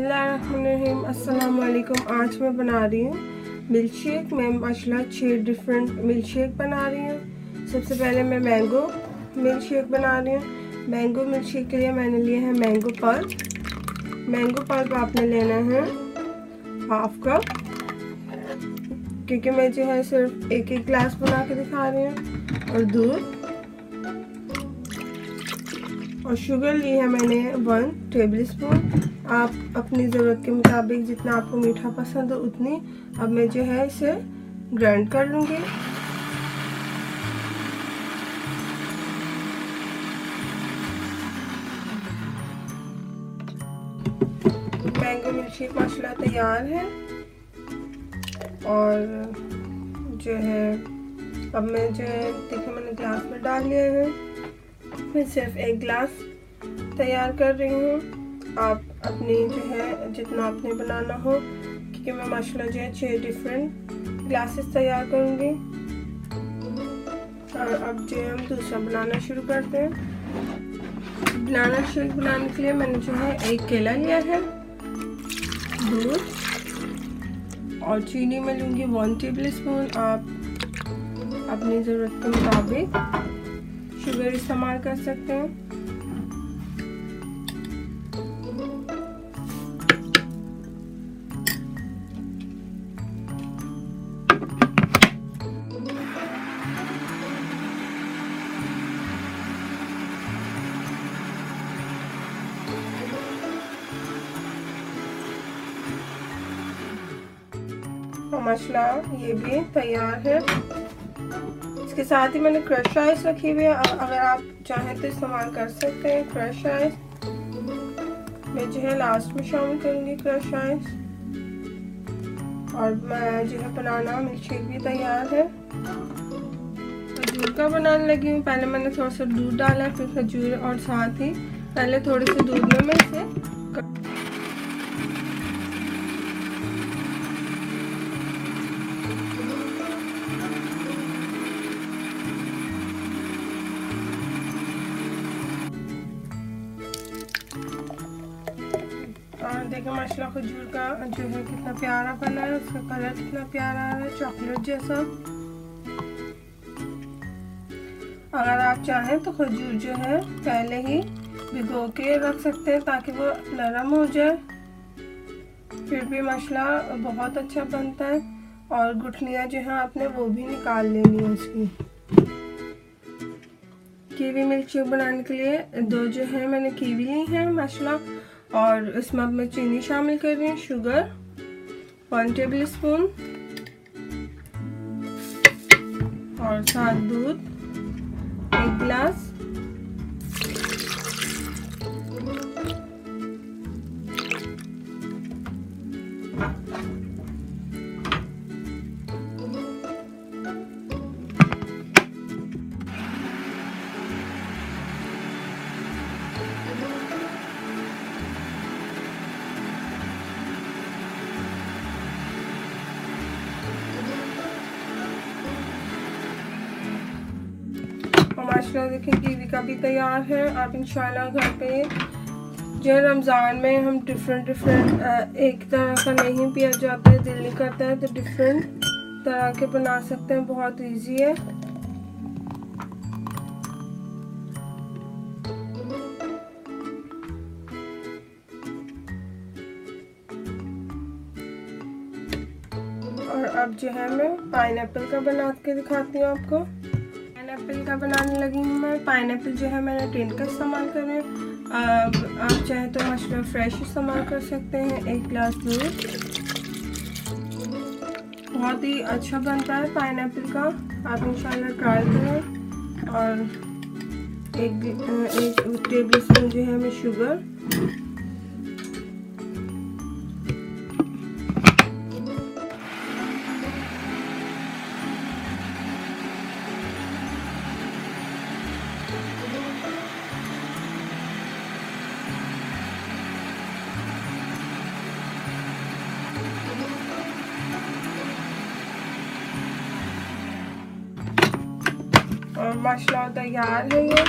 बिस्मिल्लाहिर्रहमानिर्रहीम। अस्सलाम वालेकुम। आज मैं बना रही हूँ मिल्क शेक। मैं माशाल्लाह 6 डिफरेंट मिल्क शेक बना रही हूँ। सबसे पहले मैं मैंगो मिल्क शेक बना रही हूँ। मैंगो मिल्क शेक के लिए मैंने लिया है मैंगो पल्प। मैंगो पल्प आपने लेना है हाफ कप, क्योंकि मैं जो है सिर्फ एक गिलास बना के दिखा रही हूँ। और दूध और शुगर ली है मैंने 1 टेबल स्पून। आप अपनी ज़रूरत के मुताबिक जितना आपको मीठा पसंद हो उतनी। अब मैं जो है इसे ग्राइंड कर लूँगी। मैंगो मिल्क शेक माशाल्लाह तैयार है। और जो है अब मैं जो है देखिए मैंने ग्लास में डाल लिया है। मैं सिर्फ एक गिलास तैयार कर रही हूँ। आप अपनी जो है जितना आपने बनाना हो, क्योंकि मैं माशाल्लाह जो है 6 डिफरेंट ग्लासेस तैयार करूँगी। और अब जो है हम दूसरा बनाना शुरू करते हैं। बनाना शेक बनाने के लिए मैंने जो है एक केला लिया है, दूध और चीनी में लूँगी 1 टेबल स्पून। आप अपनी ज़रूरत के मुताबिक शुगर इस्तेमाल कर सकते हैं। माशाल्लाह ये भी तैयार है। इसके साथ ही मैंने क्रश आइस रखी हुई है। अगर आप चाहें तो इस्तेमाल कर सकते हैं क्रश आइस। मैं जो है लास्ट में शामिल करूँगी क्रश आइस। और मैं जो है बनाना मिल्क शेक भी तैयार है। खजूर का बनाने लगी हूँ। पहले मैंने थोड़ा सा दूध डाला, फिर खजूर और साथ ही पहले थोड़े से दूध में मैं इसे और देखिए माशाल्लाह खजूर का जो है कितना प्यारा बना है। उसका कलर कितना प्यारा आ रहा है, चॉकलेट जैसा। अगर आप चाहें तो खजूर जो है पहले ही भिगो के रख सकते हैं ताकि वो नरम हो जाए। फिर भी माशाल्लाह बहुत अच्छा बनता है। और गुठलियाँ जो है आपने वो भी निकाल लेनी है उसकी। कीवी मिल्क शेक बनाने के लिए 2 जो है मैंने कीवी ली है माशाल्लाह। और इसमें अब मैं चीनी शामिल कर रही हूँ, शुगर 1 टेबल स्पून और साथ दूध 1 गिलास। माशाल्लाह देखिए कीवी का भी तैयार है। आप इंशाल्लाह घर पे जो रमज़ान में हम डिफरेंट एक तरह का नहीं पिया जाता है, दिल नहीं करता है, तो डिफरेंट तरह के बना सकते हैं। बहुत इजी है। और अब जो है मैं पाइनएप्पल का बना के दिखाती हूँ आपको। पाइनएप्पल का बनाने लगी हूँ मैं। पाइनएप्पल जो है मैंने टिन का इस्तेमाल कर रही हूँ। आप चाहें तो माशाल्लाह फ्रेश इस्तेमाल कर सकते हैं। 1 गिलास दूध, बहुत ही अच्छा बनता है पाइनएप्पल का। आप इंशाल्लाह ट्राई करें। और 1 टेबल स्पून जो है मैं शुगर, और माशाल्लाह तैयार है ये।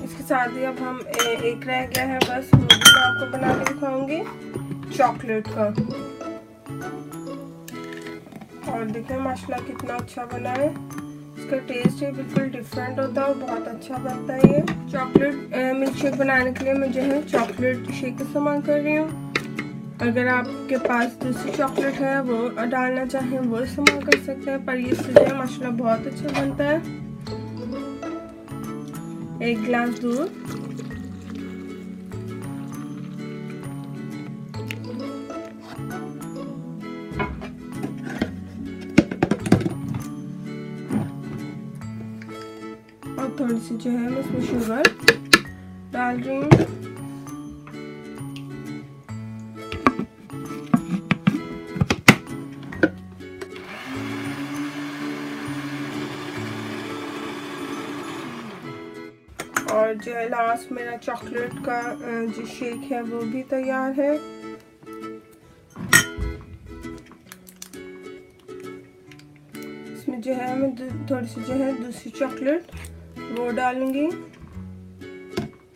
इसके साथ ही अब हम एक रह गया है बस, वो भी मैं आपको बना के दिखाऊंगी चॉकलेट का। और देखिए माशाल्लाह कितना अच्छा बना है। इसका टेस्ट है बिल्कुल डिफरेंट होता है और बहुत अच्छा बनता है। ये चॉकलेट मिल्क शेक बनाने के लिए मैं जो है चॉकलेट शेक इस्तेमाल कर रही हूँ। अगर आपके पास दूसरी चॉकलेट है वो डालना चाहें वो इस्तेमाल कर सकते हैं, पर ये इससे माशाल्लाह बहुत अच्छा बनता है। 1 गिलास दूध, और थोड़ी सी जो है मैं इसमें शुगर डाल रही हूँ। और जो है लास्ट मेरा चॉकलेट का जो शेक है वो भी तैयार है। इसमें जो है मैं थोड़ी सी जो है दूसरी चॉकलेट वो डालूंगी।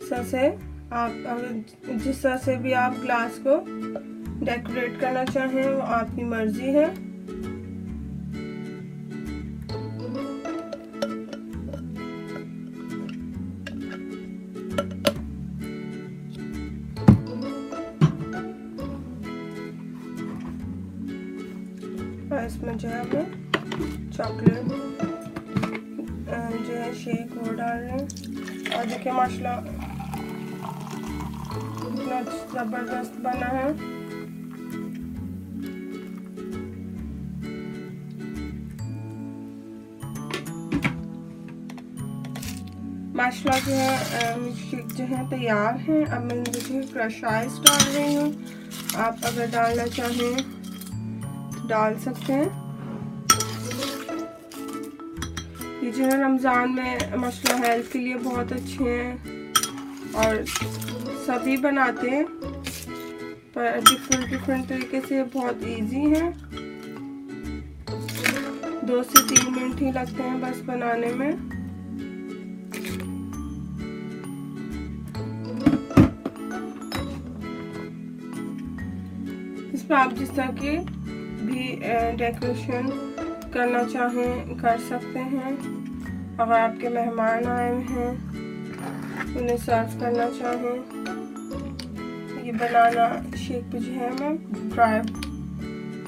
इस से आप अगर जिस तरह से भी आप ग्लास को डेकोरेट करना चाहें वो आपकी मर्जी है। इसमें जो है मैं चॉकलेट जो है शेक वो डाल रहे हैं। और देखिए माशाल्लाह कितना ज़बरदस्त बना है। माशाल्लाह जो है शेक जो है तैयार है। अब मैं देखिए क्रश आइस डाल रही हूँ। आप अगर डालना चाहें डाल सकते हैं। ये जो है रमज़ान में माशाल्लाह हेल्थ के लिए बहुत अच्छे हैं और सभी बनाते हैं, पर डिफरेंट तरीके से बहुत इजी हैं। 2 से 3 मिनट ही लगते हैं बस बनाने में। इसमें आप जिस तरह की भी डेकोरेशन करना चाहें कर सकते हैं। अगर आपके मेहमान आए हैं उन्हें सर्व करना चाहें। ये बनाना शेक पे जो है मैं ड्राई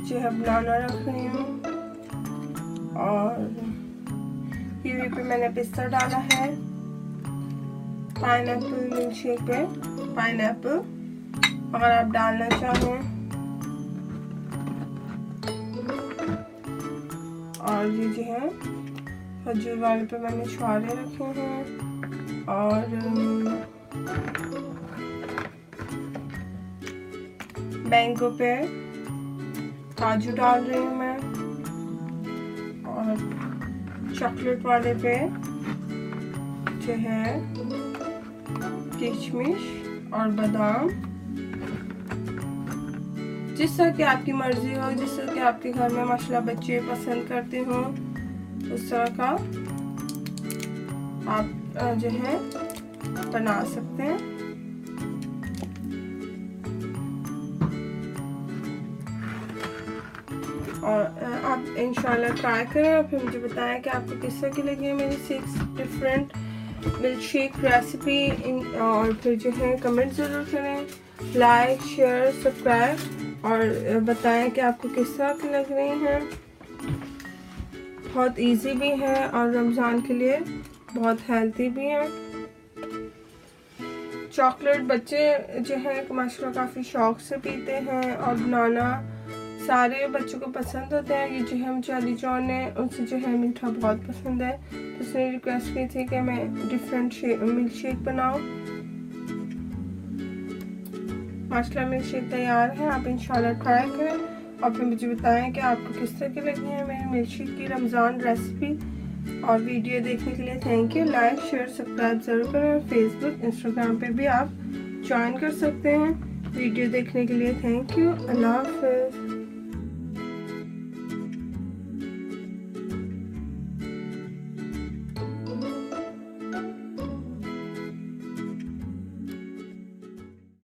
जो है बनाना रख रही हूँ। और कीवी पे मैंने पिस्ता डाला है। पाइनएप्पल मिल्क शेक पे पाइनएप्पल अगर आप डालना चाहें। और ये जो है खजूर वाले पे मैंने छुहारे रखे हैं। और मैंगो पे काजू डाल रही हूँ मैं। और चॉकलेट वाले पे जो है किशमिश और बादाम। जिस तरह की आपकी मर्जी हो, जिस तरह के आपके घर में माशाल्लाह बच्चे पसंद करते हो उस तरह का आप जो है बना सकते हैं। और आप इंशाल्लाह ट्राई करें और फिर मुझे बताएं कि आपको किस तरह की लगी है मेरी 6 डिफरेंट मिल्क शेक रेसिपी। और फिर जो है कमेंट ज़रूर करें, लाइक शेयर सब्सक्राइब और बताएं कि आपको किस तरह की लग रही हैं। बहुत इजी भी है और रमज़ान के लिए बहुत हेल्थी भी है। चॉकलेट बच्चे जो है माशाल्लाह काफ़ी शौक से पीते हैं और बनाना सारे बच्चों को पसंद होता है। ये जो है मुझे अली जॉन है उनसे जो है मीठा बहुत पसंद है, तो उसने रिक्वेस्ट की थी कि मैं डिफरेंट मिल्क शेक बनाऊँ। माशाल्लाह मिल्क शेक तैयार है। आप इंशाल्लाह ट्राई करें और फिर मुझे बताएं कि आपको किस तरह की लगी है मेरी मिल्क शेक की रमज़ान रेसिपी। और वीडियो देखने के लिए thank you. Like share subscribe ज़रूर करें। फेसबुक इंस्टाग्राम पे भी आप ज्वाइन कर सकते हैं। वीडियो देखने के लिए थैंक यू। अल्लाह हाफ़िज़।